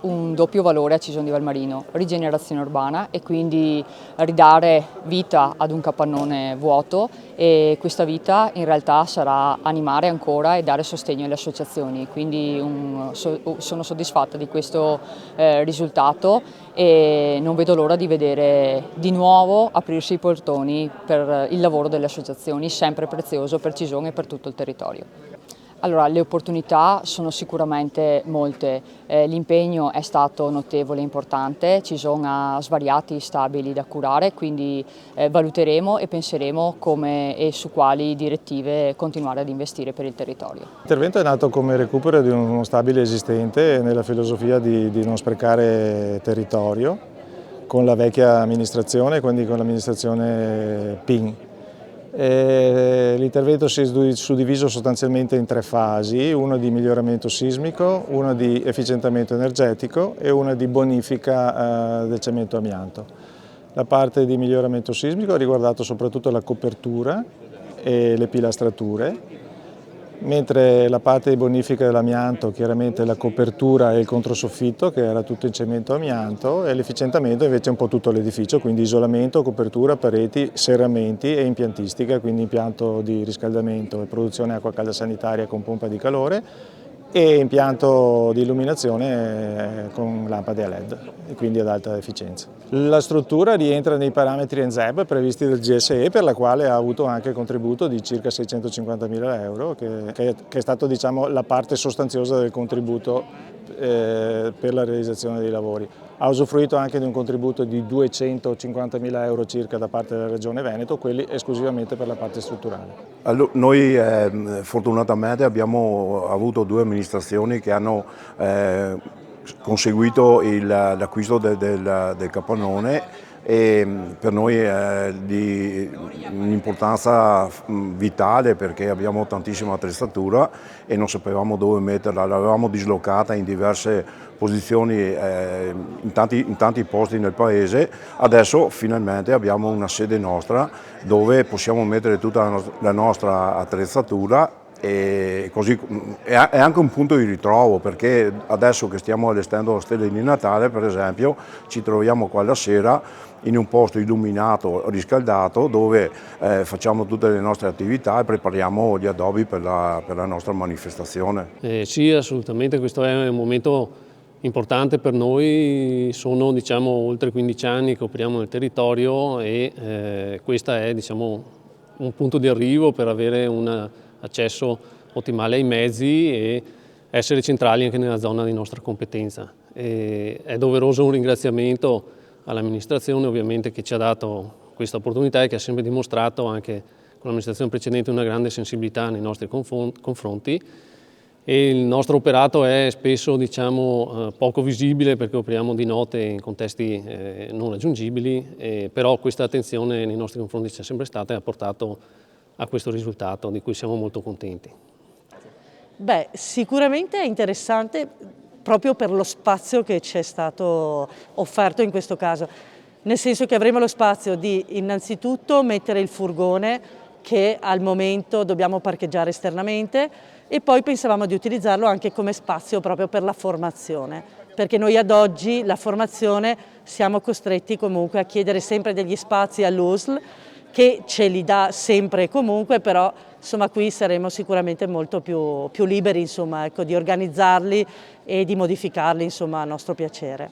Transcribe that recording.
un doppio valore a Cisone di Valmarino: rigenerazione urbana e quindi ridare vita ad un capannone vuoto, e questa vita in realtà sarà animare ancora e dare sostegno alle associazioni, quindi sono soddisfatta di questo risultato e non vedo l'ora di vedere di nuovo aprirsi i portoni per il lavoro delle associazioni, sempre prezioso per Cisone e per tutto il territorio. Allora, le opportunità sono sicuramente molte, l'impegno è stato notevole e importante, Cisone ha svariati stabili da curare, quindi valuteremo e penseremo come e su quali direttive continuare ad investire per il territorio. L'intervento è nato come recupero di uno stabile esistente nella filosofia di non sprecare territorio con la vecchia amministrazione, quindi con l'amministrazione PIN. L'intervento si è suddiviso sostanzialmente in 3 fasi, una di miglioramento sismico, una di efficientamento energetico e una di bonifica del cemento amianto. La parte di miglioramento sismico ha riguardato soprattutto la copertura e le pilastrature, mentre la parte di bonifica dell'amianto, chiaramente la copertura e il controsoffitto, che era tutto in cemento amianto, e l'efficientamento invece un po' tutto l'edificio, quindi isolamento, copertura, pareti, serramenti e impiantistica, quindi impianto di riscaldamento e produzione acqua calda sanitaria con pompa di calore e impianto di illuminazione con lampade a LED, e quindi ad alta efficienza. La struttura rientra nei parametri NZEB previsti dal GSE, per la quale ha avuto anche il contributo di circa 650.000 euro, che è stato, diciamo, la parte sostanziosa del contributo per la realizzazione dei lavori. Ha usufruito anche di un contributo di 250.000 euro circa da parte della Regione Veneto, quelli esclusivamente per la parte strutturale. Allora, noi fortunatamente abbiamo avuto 2 amministrazioni che hanno conseguito l'acquisto del capannone, e per noi è di un'importanza vitale perché abbiamo tantissima attrezzatura e non sapevamo dove metterla, l'avevamo dislocata in diverse posizioni in tanti posti nel paese. Adesso finalmente abbiamo una sede nostra dove possiamo mettere tutta la nostra attrezzatura, e così è anche un punto di ritrovo, perché adesso che stiamo allestendo la stella di Natale, per esempio, ci troviamo qua la sera in un posto illuminato, riscaldato, dove facciamo tutte le nostre attività e prepariamo gli addobbi per la nostra manifestazione. Sì, assolutamente, questo è un momento importante per noi. Sono, diciamo, oltre 15 anni che operiamo nel territorio e questo è, diciamo, un punto di arrivo per avere un accesso ottimale ai mezzi e essere centrali anche nella zona di nostra competenza. È doveroso un ringraziamento all'amministrazione, ovviamente, che ci ha dato questa opportunità e che ha sempre dimostrato anche con l'amministrazione precedente una grande sensibilità nei nostri confronti. E il nostro operato è spesso, diciamo, poco visibile perché operiamo di notte in contesti non raggiungibili, però questa attenzione nei nostri confronti c'è sempre stata e ha portato a questo risultato di cui siamo molto contenti. Beh, sicuramente è interessante proprio per lo spazio che ci è stato offerto in questo caso, nel senso che avremo lo spazio di innanzitutto mettere il furgone che al momento dobbiamo parcheggiare esternamente, e poi pensavamo di utilizzarlo anche come spazio proprio per la formazione, perché noi ad oggi la formazione siamo costretti comunque a chiedere sempre degli spazi all'USL, che ce li dà sempre e comunque, però insomma qui saremo sicuramente molto più liberi, insomma, ecco, di organizzarli e di modificarli, insomma, a nostro piacere.